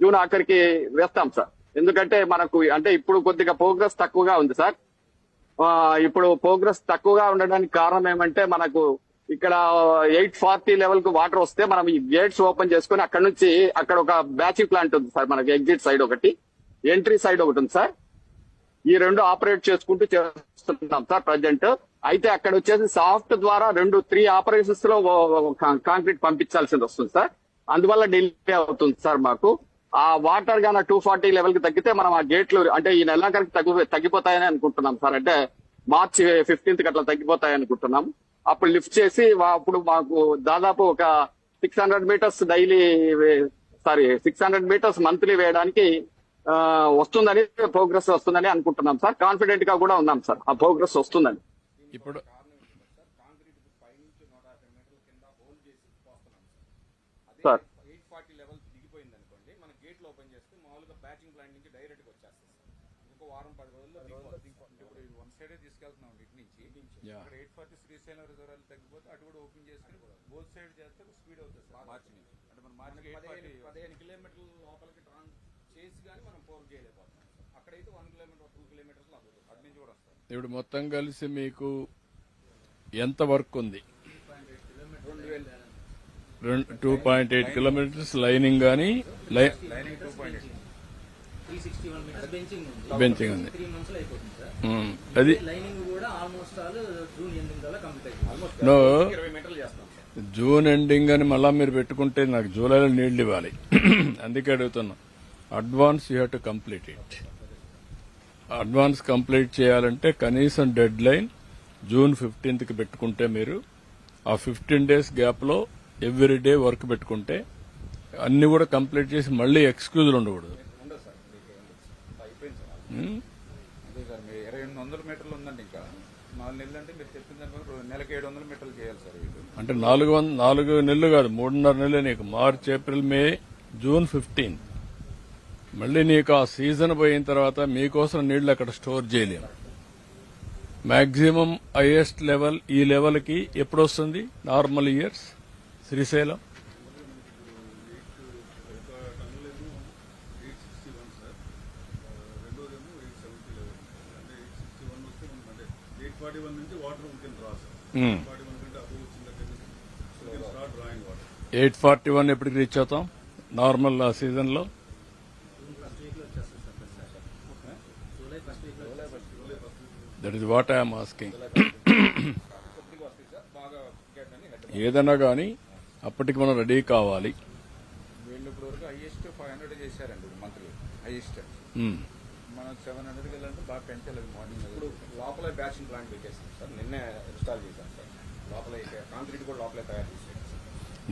S6: జూన్ ఆఖరికి వేస్తాం సార్. ఎందుకంటే మనకు అంటే ఇప్పుడు కొద్దిగా ప్రోగ్రెస్ తక్కువగా ఉంది సార్. ఇప్పుడు ప్రోగ్రెస్ తక్కువగా ఉండడానికి కారణం ఏమంటే మనకు ఇక్కడ 840 లెవెల్ కు వాటర్ వస్తే మనం ఈ గేట్స్ ఓపెన్ చేసుకుని అక్కడ నుంచి అక్కడ ఒక బ్యాచింగ్ ప్లాంట్ ఉంది సార్. మనకి ఎగ్జిట్ సైడ్ ఒకటి, ఎంట్రీ సైడ్ ఒకటి ఉంది సార్. ఈ 2 ఆపరేట్ చేసుకుంటూ చేస్తున్నాం సార్ ప్రజెంట్. అయితే అక్కడ వచ్చేసి సాఫ్ట్ ద్వారా 3 ఆపరేషన్స్ లో కాంక్రీట్ పంపించాల్సింది వస్తుంది సార్. అందువల్ల డిలే అవుతుంది సార్ మాకు. ఆ వాటర్ గాన 240 లెవెల్ కి తగ్గితే మనం ఆ గేట్లు అంటే ఈ నెలాఖరికి తగ్గిపోతాయని అనుకుంటున్నాం సార్. అంటే మార్చి 15th కి అట్లా తగ్గిపోతాయని అనుకుంటున్నాం. అప్పుడు లిఫ్ట్ చేసి అప్పుడు మాకు దాదాపు ఒక 600 మీటర్స్ 600 మీటర్స్ మంత్లీ వేయడానికి వస్తుందని, ప్రోగ్రెస్ వస్తుందని అనుకుంటున్నాం సార్. కాన్ఫిడెంట్ గా కూడా ఉన్నాం సార్ ఆ ప్రోగ్రెస్ వస్తుందని.
S1: ఇప్పుడు
S6: సార్
S5: 840 లెవెల్ దిగిపోయింది అనుకోండి, మన గేట్లు ఓపెన్ చేస్తే మామూలుగా బ్యాచింగ్ ప్లాంట్ నుంచి డైరెక్ట్ గా వచ్చేస్తుంది సార్. ఇంకో వారం 10 రోజుల్లో ఇప్పుడు వన్ సైడే తీసుకెళ్తున్నాం ఇటు నుంచి. ఇక్కడ 840 శ్రీశైలం రిజర్వాయర్ తగ్గిపోతే అటు కూడా ఓపెన్ చేసుకుని బోత్ సైడ్ చేస్తే స్పీడ్ అవుతుంది సార్ మార్చి నుంచి. అంటే మన మార్చి 15 కిలోమీటర్ల లోపలికి చేసి కానీ మనం పోగు చేయలేకపోతున్నాం. అక్కడైతే 1 కిలోమీటర్ 2 కిలోమీటర్స్ అవుతుంది. అటు నుంచి కూడా వస్తాం.
S1: ఇప్పుడు మొత్తం కలిసి మీకు ఎంత వర్క్ ఉంది? 2.8 కిలోమీటర్స్ లైనింగ్ కానీ
S5: లైనింగ్ 2.8
S8: 361 మీటర్స్
S1: బెంచింగ్ ఉంది.
S8: 3 మంత్స్ లో అయిపోతుంది సార్.
S1: అది
S8: లైనింగ్ కూడా ఆల్మోస్ట్ ఆల్ జూన్ 8 కల్లా కంప్లీట్ అయిపోతుంది.
S1: నో
S5: 20 మీటర్లు చేస్తాం సార్.
S1: జూన్ ఎండింగ్ అని మళ్ళా మీరు పెట్టుకుంటే నాకు జూలైలో నీళ్లు ఇవ్వాలి. అందుకే అడుగుతున్నా. Advance you have to complete it. Advance complete చేయాలంటే కనీసం డెడ్ లైన్ జూన్ 15th కి పెట్టుకుంటే మీరు ఆ 15 days గ్యాప్ లో ఎవ్రీ డే వర్క్ పెట్టుకుంటే అన్ని కూడా కంప్లీట్ చేసి మళ్ళీ ఎక్స్క్యూజులు ఉండకూడదు.
S5: ఉండదు సార్, అయిపోయింది సార్. అదే సార్, మీరు 2800 మీటర్లు ఉందండి. ఇంకా 4 నెలలు అంటే మీరు చెప్పిన దానిపై నెలకి 700 మీటర్లు చేయాలి సార్.
S1: అంటే 4 నెలలు కాదు, 3.5 నెలలు నీకు. మార్చ్, ఏప్రిల్, మే, జూన్ 15. మళ్ళీ నీకు ఆ సీజన్ పోయిన తర్వాత మీకోసం నీళ్లు అక్కడ స్టోర్ చేయలేము. మాక్సిమం హైయెస్ట్ లెవెల్ ఈ లెవెల్ కి ఎప్పుడు వస్తుంది? Normal years Srisailam
S2: Hmm.
S1: 841 ఎప్పటికి రీచ్ అవుతాం నార్మల్ సీజన్ లో? That is what I'm asking. ఏదైనా కానీ అప్పటికి మనం రెడీ కావాలి.
S5: వీళ్ళు ఇప్పుడు వరకు హైయెస్ట్ 500 చేశారండి మంత్లీ హైయెస్ట్.
S4: మనం 700కి వెళ్ళాలంటే బాగా పెంచాలి మార్నింగ్.
S5: ఇప్పుడు లోపల బ్యాచింగ్ ప్లాంట్ పెట్టేస్తాం సార్, నిన్నే ఇన్స్టాల్ చేశాం సార్. లోపల కాంక్రీట్ కూడా లోపలే తయారు చేసాం.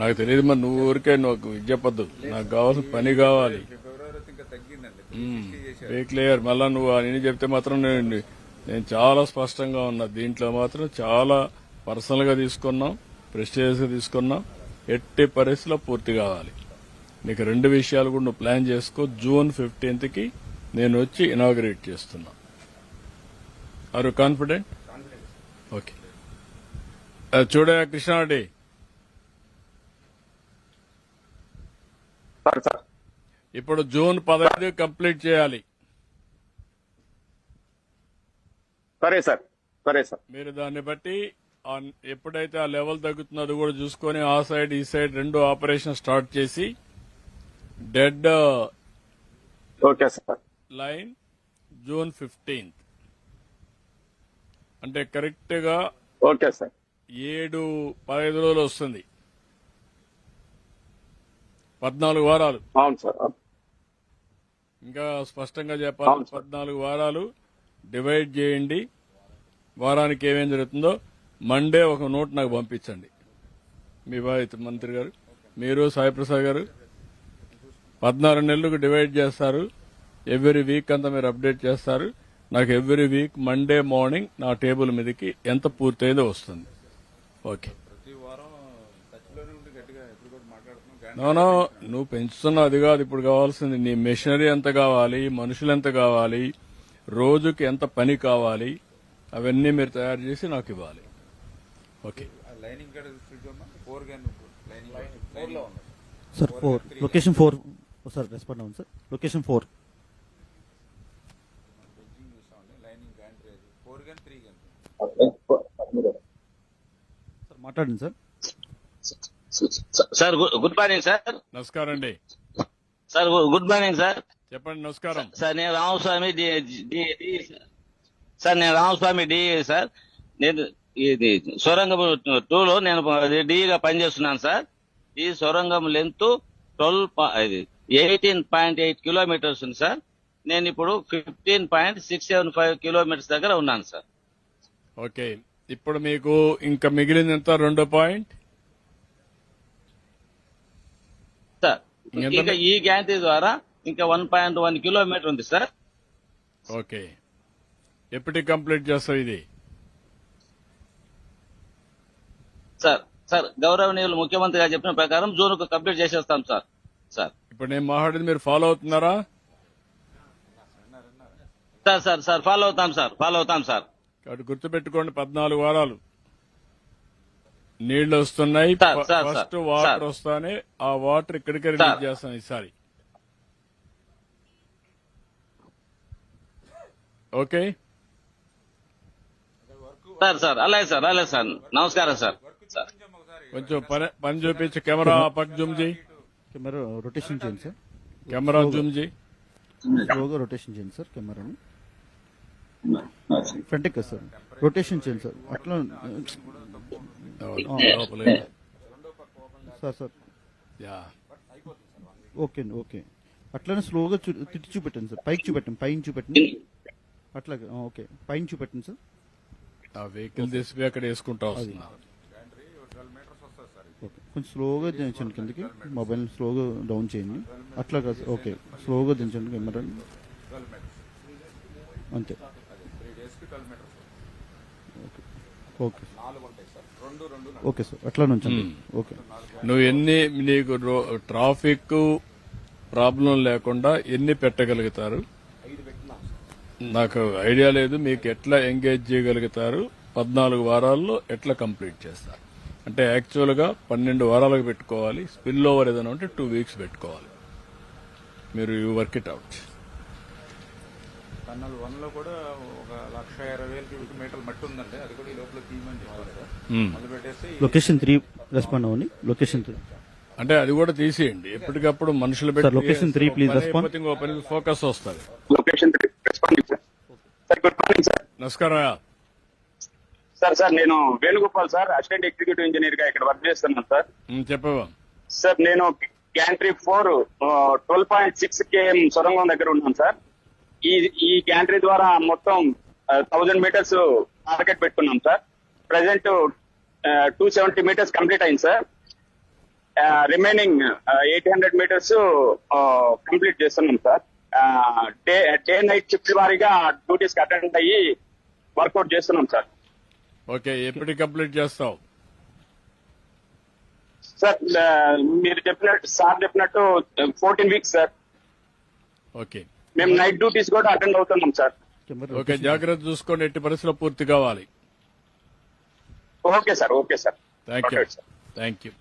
S1: నాకు తెలియదు మరి, నువ్వు ఊరికే నువ్వు విద్యపద్దు. నాకు కావాల్సిన పని కావాలి.
S4: ఫిబ్రవరి ఇంకా తగ్గిందండి, 360 చేశారు.
S1: Be clear. మళ్ళా నువ్వు అని చెప్తే మాత్రం నేను చాలా స్పష్టంగా ఉన్నా. దీంట్లో మాత్రం చాలా పర్సనల్ గా తీసుకున్నాం, ప్రెస్టేజ్ గా తీసుకున్నాం. ఎట్టి పరిస్థితిలో పూర్తి కావాలి. నీకు 2 విషయాలు కూడా నువ్వు ప్లాన్ చేసుకో. జూన్ 15కి నేను వచ్చి ఇనాగ్రేట్ చేస్తున్నా. Are you confident? ఓకే. చూడయా కృష్ణారెడ్డి,
S6: సార్
S1: ఇప్పుడు జూన్ 15 కంప్లీట్ చేయాలి.
S6: సరే సార్.
S1: మీరు దాన్ని బట్టి ఎప్పుడైతే ఆ లెవెల్ తగ్గుతుందో అది కూడా చూసుకొని ఆ సైడ్ ఈ సైడ్ 2 ఆపరేషన్ స్టార్ట్ చేసి dead
S6: okay sir.
S1: Line June 15th అంటే కరెక్ట్ గా
S6: ఓకే సార్.
S1: 7-15 రోజులు వస్తుంది. 14 వారాలు.
S6: అవును సార్.
S1: ఇంకా స్పష్టంగా చెప్పాలి, 14 వారాలు డివైడ్ చేయండి. వారానికి ఏమేం జరుగుతుందో మండే ఒక నోట్ నాకు పంపించండి. మీ బాధ్యత మంత్రి గారు, మీరు సాయిప్రసాద్ గారు 14 నెలలకు డివైడ్ చేస్తారు. ఎవ్రీ వీక్ అంతా మీరు అప్డేట్ చేస్తారు. నాకు ఎవ్రీ వీక్ మండే మార్నింగ్ నా టేబుల్ మీదకి ఎంత పూర్తయిందో వస్తుంది. ఓకే.
S4: ప్రతి వారం టచ్లోనే ఉండి గట్టిగా ఎప్పుడు కూడా మాట్లాడుతున్నాం.
S1: నోనో, నువ్వు పెంచుతున్నా అది కాదు ఇప్పుడు కావాల్సింది. నీ మెషినరీ ఎంత కావాలి, మనుషులు ఎంత కావాలి, రోజుకి ఎంత పని కావాలి, అవన్నీ మీరు తయారు చేసి నాకు ఇవ్వాలి. ఓకే.
S4: లైనింగ్ కూడా చూద్దామా? 4 గన్ లైనింగ్ ఉంది
S7: సార్ 4 లొకేషన్ 4 సార్ రెస్పాండ్ అవ్వండి సార్. లొకేషన్ 4
S4: బెంచింగ్ చూస్తామండి. Lining gantry 4 gun 3 gun.
S7: Sir మాట్లాడండి sir.
S9: Sir good morning sir.
S1: నమస్కారం అండి.
S9: Sir good morning sir.
S1: చెప్పండి. నమస్కారం
S9: సార్ నేను రామస్వామి సార్, నేను రామస్వామి డిఈ సార్. నేను ఇది సొరంగం 2లో నేను డిఈగా పనిచేస్తున్నాను సార్. ఈ సొరంగం లెంత్ 18.8 కిలోమీటర్స్ ఉంది సార్. నేను ఇప్పుడు 15.675 కిలోమీటర్స్ దగ్గర ఉన్నాను సార్.
S1: ఓకే. ఇప్పుడు మీకు ఇంకా మిగిలింది ఎంత? 2 పాయింట్
S9: సార్. ఇంకా ఈ గ్యాంట్రీ ద్వారా ఇంకా 1.1 కిలోమీటర్ ఉంది సార్.
S1: ఓకే. ఎప్పటికి కంప్లీట్ చేస్తావు ఇది?
S9: సార్ గౌరవనీయులు ముఖ్యమంత్రి గారు చెప్పిన ప్రకారం జూన్కు కంప్లీట్ చేసేస్తాం సార్.
S1: ఇప్పుడు నేను మాట్లాడేది మీరు ఫాలో అవుతున్నారా?
S9: సార్ ఫాలో అవుతాం సార్.
S1: కాబట్టి గుర్తుపెట్టుకోండి, 14 వారాలు నీళ్లు వస్తున్నాయి.
S9: సార్,
S1: ఫస్ట్ వాటర్ వస్తానే ఆ వాటర్ ఇక్కడికే రిలీజ్ చేస్తాం ఈసారి. Okay
S9: sir. అలాగే సార్. నమస్కారం సార్.
S1: కొంచెం పని చూపించి కెమెరా పక్క జూమ్ చేయి.
S7: కెమెరా రొటేషన్ చేయండి సార్.
S1: కెమెరా జూమ్ చేయి.
S7: స్లోగా రొటేషన్ చేయండి సార్. కెమెరాను ఫ్రంట్ కదా సార్. రొటేషన్ చేయండి సార్. అట్లా సార్.
S1: యా.
S7: ఓకే అండి. ఓకే. అట్లానే స్లోగా తిట్టి చూపెట్టండి సార్. పైకి చూపెట్టండి, పైన చూపెట్టండి. అట్లాగే ఓకే. పైన చూపెట్టండి సార్.
S1: ఆ వెహికల్ తీసిపోయి అక్కడ వేసుకుంటా వస్తున్నా.
S7: ఓకే. కొంచెం స్లోగా దించండి కిందకి. మొబైల్ స్లోగా డౌన్ చేయండి. అట్లా కాదు. ఓకే. స్లోగా దించండి కెమెరాని. అంతే. ఓకే. Okay sir. అట్లా నుంచండి. ఓకే.
S1: నువ్వు నీకు ట్రాఫిక్ ప్రాబ్లం లేకుండా ఎన్ని పెట్టగలుగుతారు? నాకు ఐడియా లేదు. మీకు ఎట్లా ఎంగేజ్ చేయగలుగుతారు? 14 వారాల్లో ఎట్లా కంప్లీట్ చేస్తారు? అంటే యాక్చువల్ గా 12 వారాలకు పెట్టుకోవాలి. స్పిల్ ఓవర్ ఏదైనా ఉంటే 2 వీక్స్ పెట్టుకోవాలి. మీరు you work it out.
S4: Tunnel 1లో కూడా 1,20,000 మీటర్ల మట్టి ఉందండి. అది కూడా ఈ లోపల తీయమని చెప్పారు సార్. మొదలు పెట్టేసి
S7: లొకేషన్ 3 రెస్పాండ్ అవ్వండి. లొకేషన్ 3
S1: అంటే అది కూడా తీసేయండి. ఎప్పటికప్పుడు మనుషులు
S7: sir. Location 3 please respond.
S1: Focus వస్తుంది.
S6: Location 3 responding sir. Good morning sir.
S1: నమస్కారం.
S6: సార్ నేను Venugopal sir, assistant executive engineer గా ఇక్కడ వర్క్ చేస్తున్నాను సార్.
S1: చెప్పవా
S6: సార్? నేను గ్యాంట్రీ 4 12.6 km సొరంగం దగ్గర ఉన్నాను సార్. ఈ గ్యాంట్రీ ద్వారా మొత్తం 1000 మీటర్స్ టార్గెట్ పెట్టుకున్నాం సార్. ప్రెసెంట్ 270 మీటర్స్ కంప్లీట్ అయింది సార్. రిమైనింగ్ 800 మీటర్స్ కంప్లీట్ చేస్తున్నాం సార్. డే నైట్ షిఫ్ట్ వారీగా డ్యూటీస్ అటెండ్ అయ్యి వర్కౌట్ చేస్తున్నాం సార్.
S1: ఓకే, ఎప్పటికి కంప్లీట్ చేస్తావు?
S6: సార్ మీరు చెప్పినట్టు సార్ చెప్పినట్టు 14 వీక్స్ సార్.
S1: ఓకే
S6: మేము నైట్ డ్యూటీస్ కూడా అటెండ్ అవుతున్నాం సార్.
S1: ఓకే, జాగ్రత్త చూసుకోండి, ఎట్టి పరిస్థితుల్లో పూర్తి కావాలి.
S6: Okay sir, okay sir.
S1: Thank you,
S6: Okay, sir.
S1: Thank you.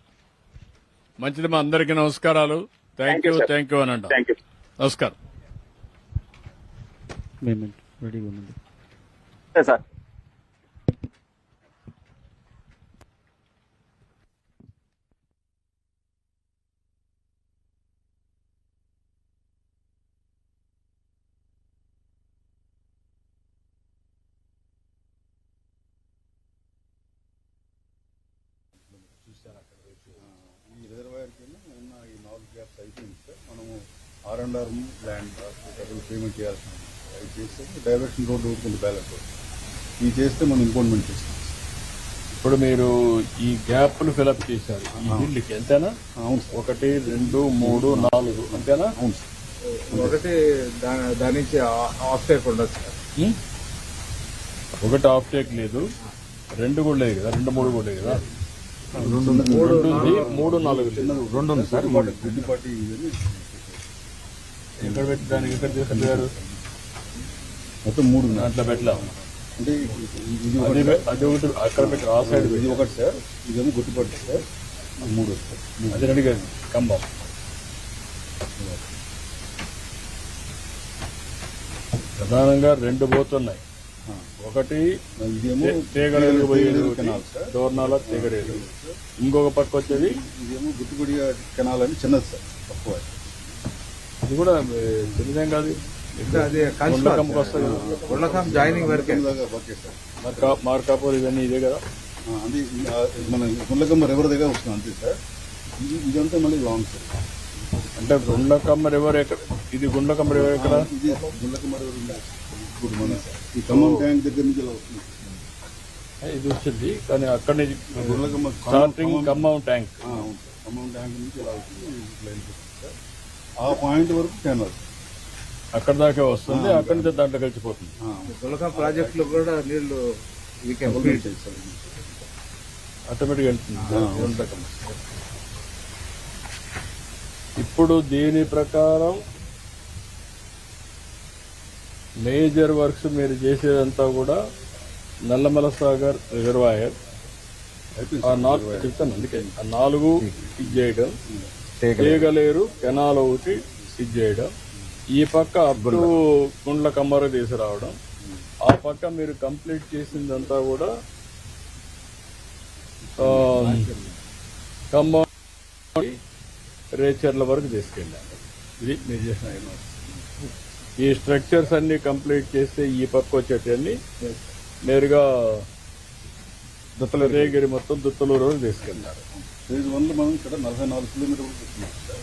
S1: మంచిది, మా అందరికీ నమస్కారాలు. Thank you,
S6: sir.
S1: Thank you అని అంట.
S6: Thank you.
S1: నమస్కారం.
S7: పేమెంట్ రెడీగా ఉంది.
S6: సార్
S2: ఈ రిజర్వాయర్ కింద ఉన్న ఈ 4 గ్యాప్స్ అయిపోయింది సార్. మనము R&R ల్యాండ్ పేమెంట్ చేయాల్సిన అవి చేస్తే డైవర్షన్ రోడ్డు ఉంటుంది బ్యాలెన్స్ రోడ్. ఇవి చేస్తే మనం ఇంపోర్ట్మెంట్ చేస్తాం.
S1: ఇప్పుడు మీరు ఈ గ్యాప్లు ఫిలప్ చేశారు ఈ బిల్లుకి, ఎంతేనా?
S2: అవును సార్.
S1: 1, 2, 3, 4 అంతేనా?
S2: అవును సార్.
S3: ఒకటి దాని నుంచి ఆఫ్ టేక్ ఉండదు సార్.
S1: ఒకటి ఆఫ్ టేక్ లేదు, 2 కూడా లేదు కదా, 2, 3 కూడా లేదు కదా, 2 ఉంది, 3, 4 లేదు.
S2: 2 ఉంది సార్. గుడ్డిపాటి
S1: ఎక్కడ పెట్టి దానికి ఎక్కడ చేస్తున్నారు?
S2: మొత్తం 3 ఉన్నాయి.
S1: దాంట్లో పెట్టలేము
S2: అంటే ఇది
S1: అది ఒకటి అక్కడ పెట్టి ఆ సైడ్
S2: ఇది ఒకటి సార్. ఇదేమో గుడ్డిపాటి సార్. 3 వస్తాయి.
S1: అది రెడీగా కంబం. ప్రధానంగా 2 పోతున్నాయి. ఒకటి
S2: ఇదేమో
S1: తీగడేరు పోయేది,
S2: కెనాల్ సార్.
S1: దోర్నాల తీగడేరు. ఇంకొక పక్క వచ్చేది
S2: ఇదేమో గుట్టిపొడి కెనాల్ అని చిన్నది సార్, తక్కువ.
S1: ఇది కూడా చిన్నదేం కాదు,
S3: అది
S1: గుండ్లకమ్మకి వస్తుంది కదా.
S3: గుండ్లకమ్మ జాయినింగ్ వరకే.
S2: Okay sir.
S1: మార్కాపూర్ ఇవన్నీ ఇదే కదా.
S2: అది మన గుండ్లకమ్మ రివర్ దగ్గర వస్తుంది అంతే సార్. ఇదంతా మళ్ళీ లాంగ్ సార్.
S1: అంటే గుండ్లకమ్మ రివర్ ఎక్కడ? ఇది గుండ్లకమ్మ రివర్ ఎక్కడ?
S2: ఇది గుండ్లకమ్మ రివర్ ఉంది. ఇప్పుడు మన ఈ ఖమ్మం ట్యాంక్ దగ్గర నుంచి ఇలా వస్తుంది.
S1: ఇది వచ్చింది కానీ అక్కడి నుంచి
S2: గుండ్లకమ్మ
S1: స్టార్టింగ్ ఖమ్మం ట్యాంక్.
S2: అవును సార్. ఖమ్మం ట్యాంక్ నుంచి ఇలా వస్తుంది. Line sir. ఆ పాయింట్ వరకు కెనాల్
S1: అక్కడ దాకా వస్తుంది, అక్కడి నుంచి దాంట్లో కలిసిపోతుంది.
S3: గుండ్లకమ్మ ప్రాజెక్ట్ లో కూడా నీళ్లు
S1: ఆటోమేటిక్ వెళ్తుంది గుండ్లకమ్మ. ఇప్పుడు దీని ప్రకారం మేజర్ వర్క్స్ మీరు చేసేదంతా కూడా నల్లమల సాగర్ రిజర్వాయర్ చెప్తాను, అందుకే ఆ 4 ఇది చేయడం, తీగలేరు కెనాల్ ఒకటి ఇది చేయడం, ఈ పక్క అప్పుడు గుండ్లకమ్మర తీసుకురావడం, ఆ పక్క మీరు కంప్లీట్ చేసిందంతా కూడా ఖమ్మం రేచర్ల వరకు తీసుకెళ్ళాలి. ఇది మీరు చేసిన ఐఎంఆర్. ఈ స్ట్రక్చర్స్ అన్ని కంప్లీట్ చేస్తే ఈ పక్క వచ్చేటన్ని నేరుగా రేగిరి మొత్తం దుత్తలూరు వరకు తీసుకెళ్తారు.
S2: ఫేజ్ 1లో మనం ఇక్కడ 44 కిలోమీటర్లు తీసుకున్నాం సార్.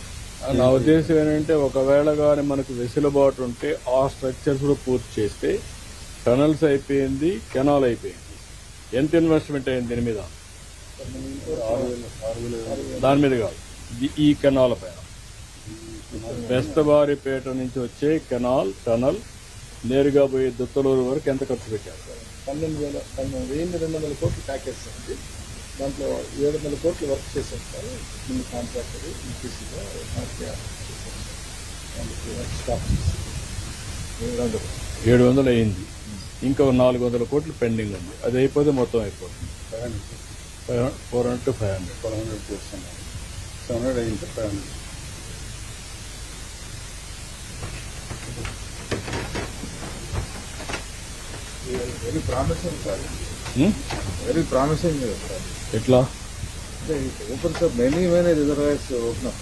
S1: నా ఉద్దేశం ఏంటంటే ఒకవేళ కానీ మనకు వెసులుబాటు ఉంటే ఆ స్ట్రక్చర్స్ కూడా పూర్తి చేస్తే టనల్స్ అయిపోయింది, కెనాల్ అయిపోయింది. ఎంత ఇన్వెస్ట్మెంట్ అయింది దీని మీద?
S2: 6,000
S1: దాని మీద కాదు, ఈ కెనాల్ పైన బెస్తవారిపేట నుంచి వచ్చే కెనాల్ టనల్ నేరుగా పోయి దుత్తలూరు వరకు ఎంత ఖర్చు పెట్టారు?
S2: 12,200 కోట్లు ప్యాకేజ్ సార్. దాంట్లో 700 కోట్లు వర్క్ చేశారు సార్. ముందు కాంట్రాక్టర్ ఈపీసీగా స్టాప్
S1: 700 అయింది, ఇంకా 400 కోట్లు పెండింగ్ ఉంది. అది అయిపోతే మొత్తం అయిపోతుంది. 400 to 500
S2: కోర్స్ 700 అయింది sir. 500
S3: very promising sir. Very promising sir.
S1: ఎట్లా
S3: open sir many reservoirs open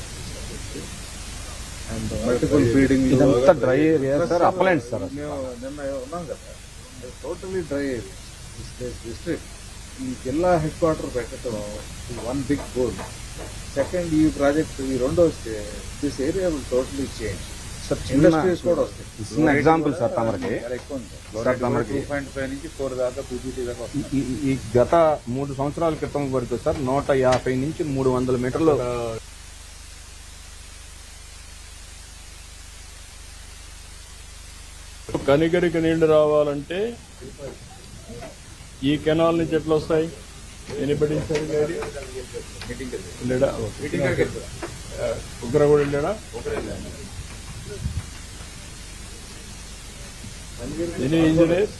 S3: and multiple feeding.
S5: ఇదంతా డ్రై ఏరియా సార్, అప్లైన్స్ సార్.
S3: మేము నిన్న ఉన్నాం కదా, టోటలీ డ్రై డిస్ట్రిక్ట్. ఈ జిల్లా హెడ్ క్వార్టర్ పెట్టడం 1 బిగ్ గోల్. సెకండ్, ఈ ప్రాజెక్ట్ ఈ 2 వస్తే this area will totally change.
S5: Sir
S4: industries కూడా వస్తాయి.
S5: చిన్న ఎగ్జాంపుల్ సార్ తమరికి
S4: చాలా ఎక్కువ ఉంది సార్.
S5: సార్ తమరికి
S4: 2.5 నుంచి 4 దాకా పీపీటీ దాకా వస్తుంది.
S5: ఈ గత 3 సంవత్సరాల క్రితం వరకు సార్ 150 నుంచి 300 మీటర్లు
S1: కనిగిరికి నీళ్లు రావాలంటే ఈ కెనాల్ నుంచి ఎట్లా వస్తాయి? ఎనిబడి లేడా? ఉగ్ర కూడా వెళ్ళాడా? Any engineers?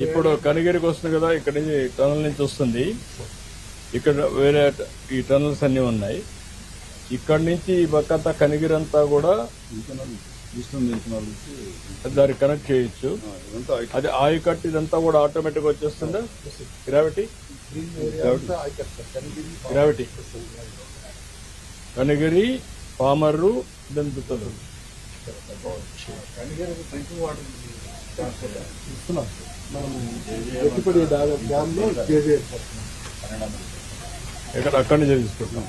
S1: ఇప్పుడు కనిగిరికి వస్తుంది కదా, ఇక్కడ నుంచి టనల్ నుంచి వస్తుంది. ఇక్కడ వేరే ఈ టనల్స్ అన్ని ఉన్నాయి. ఇక్కడ నుంచి ఈ పక్కంతా కనిగిరి అంతా కూడా దాన్ని కనెక్ట్ చేయొచ్చు. అది ఆయకట్ ఇదంతా కూడా ఆటోమేటిక్ వచ్చేస్తుందా? గ్రావిటీ కనిగిరి, పామర్రు, దంతుతలు. ఇక్కడ అక్కడి నుంచి తీసుకుంటాం.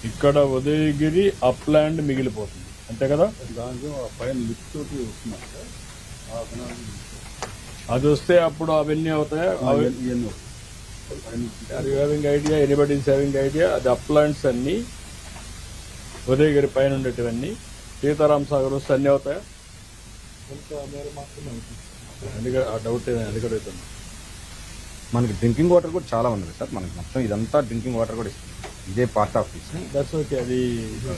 S1: ఇక్కడ ఉదయగిరి అప్లాండ్ మిగిలిపోతుంది అంతే కదా?
S2: దాంట్లో పైన లిఫ్ట్ తోటి వస్తున్నాం సార్.
S1: అది వస్తే అప్పుడు అవన్నీ అవుతాయా? Having idea, anybody is having idea. అది అప్లాంట్స్ అన్ని ఉదయగిరి పైన ఉండేటివన్నీ సీతారాం సాగర్ వస్తే అన్ని అవుతాయా? అందుకే ఆ డౌట్ అడుగుతుంది.
S5: మనకి డ్రింకింగ్ వాటర్ కూడా చాలా ఉంది సార్. మనకి మొత్తం ఇదంతా డ్రింకింగ్ వాటర్ కూడా ఇస్తుంది. ఇదే part of this.
S1: That's okay. అది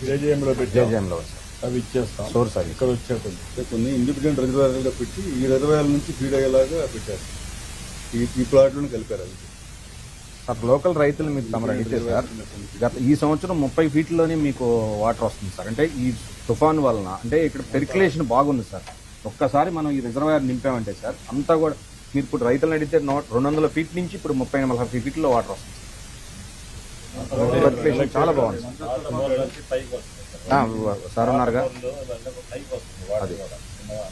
S1: జేజేఎంలో పెట్టి
S5: జేజేఎంలో
S1: అవి ఇచ్చేస్తాం.
S5: సోర్స్ అది
S1: ఇక్కడ వచ్చేటుంది.
S2: కొన్ని ఇండిపెండెంట్ రిజర్వాయర్లుగా పెట్టి ఈ రిజర్వాయర్ల నుంచి ఫీడ్ అయ్యేలాగా పెట్టారు. ఈ ప్లాట్లను కలిపారు. అది
S5: సార్ లోకల్ రైతులు మీరు తమరు అడిగితే సార్ గత ఈ సంవత్సరం 30 ఫీట్లోనే మీకు వాటర్ వస్తుంది సార్. అంటే ఈ తుఫాన్ వలన అంటే ఇక్కడ పెర్క్యులేషన్ బాగుంది సార్. ఒక్కసారి మనం ఈ రిజర్వాయర్ నింపామంటే సార్ అంతా కూడా మీరు ఇప్పుడు రైతులను అడిగితే 200 ఫీట్ నుంచి ఇప్పుడు 30-40 ఫీట్లో వాటర్ వస్తుంది. పెర్క్యులేషన్ చాలా బాగుంది సార్ ఉన్నారుగా. అది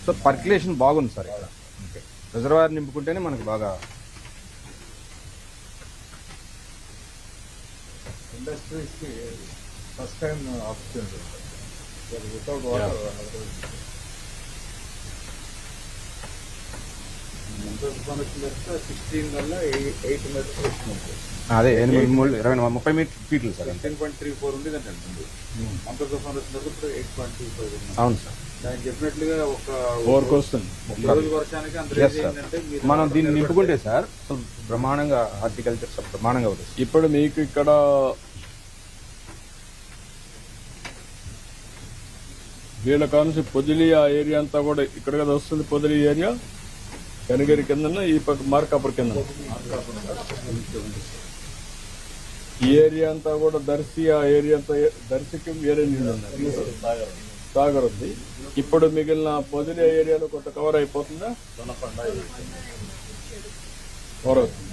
S5: సో పర్క్యులేషన్ బాగుంది సార్ ఇక్కడ. రిజర్వాయర్ నింపుకుంటేనే మనకి బాగా
S2: ఇండస్ట్రీస్ కి first time opportunity without water.
S5: అదే 30 ఫీట్లు సార్.
S4: 10.34 ఉంది అంటే అంత తుఫాన్ వచ్చినప్పుడు 8.25.
S5: అవును సార్.
S4: దానికి డెఫినెట్లీగా ఒక
S1: 4కి వస్తుంది.
S4: రోజు వర్షానికి అంత ఏంటంటే
S5: మనం దీన్ని నింపుకుంటే సార్ అసలు బ్రహ్మాండంగా హార్టికల్చర్ బ్రహ్మాండంగా అవుతుంది.
S1: ఇప్పుడు మీకు ఇక్కడ వీళ్ళ కానుంచి పొదిలి ఆ ఏరియా అంతా కూడా ఇక్కడ కదా వస్తుంది. పొదిలి ఏరియా కనిగిరి కింద ఈ పక్క మార్కాపురం కింద ఈ ఏరియా అంతా కూడా దర్శి ఆ ఏరియా అంతా దర్శికి వేరే నీళ్ళు ఉన్నాయి. సాగర్ ఉంది. ఇప్పుడు మిగిలిన పొదిలి ఏరియాలో కొంత కవర్ అయిపోతుందా? కవర్ అవుతుంది.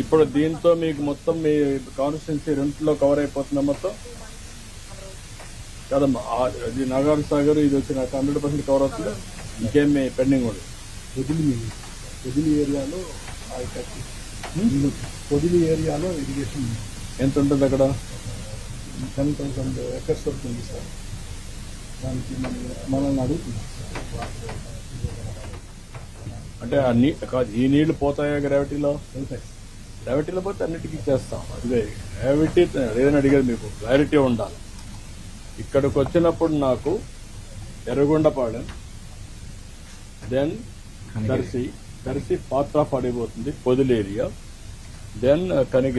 S1: ఇప్పుడు దీంతో మీకు మొత్తం మీ కాన్స్టిట్యున్సీ రెంట్లో కవర్ అయిపోతుందా మొత్తం? కదమ్మా అది నాగార్ సాగర్ ఇది వచ్చి నాకు 100% కవర్ అవుతుందా? ఇంకేమి పెండింగ్ ఉంది?
S2: పొదిలి ఏరియాలో ఇరిగేషన్
S1: ఎంత ఉంటుంది అక్కడ?
S2: 10,000 ఎకర్స్ వరకు ఉంది సార్. దానికి మనల్ని అడుగుతుంది.
S1: అంటే ఈ నీళ్లు పోతాయా గ్రావిటీలో? గ్రావిటీలో పోతే అన్నిటికీ ఇచ్చేస్తాం. అదే గ్రావిటీ లేదని అడిగేది మీకు క్లారిటీ ఉండాలి. ఇక్కడికి వచ్చినప్పుడు నాకు ఎర్రగొండపాలెం, దెన్ దర్శి పాత్ర పడిపోతుంది పొదిలి ఏరియా, దెన్ కనిగిరి.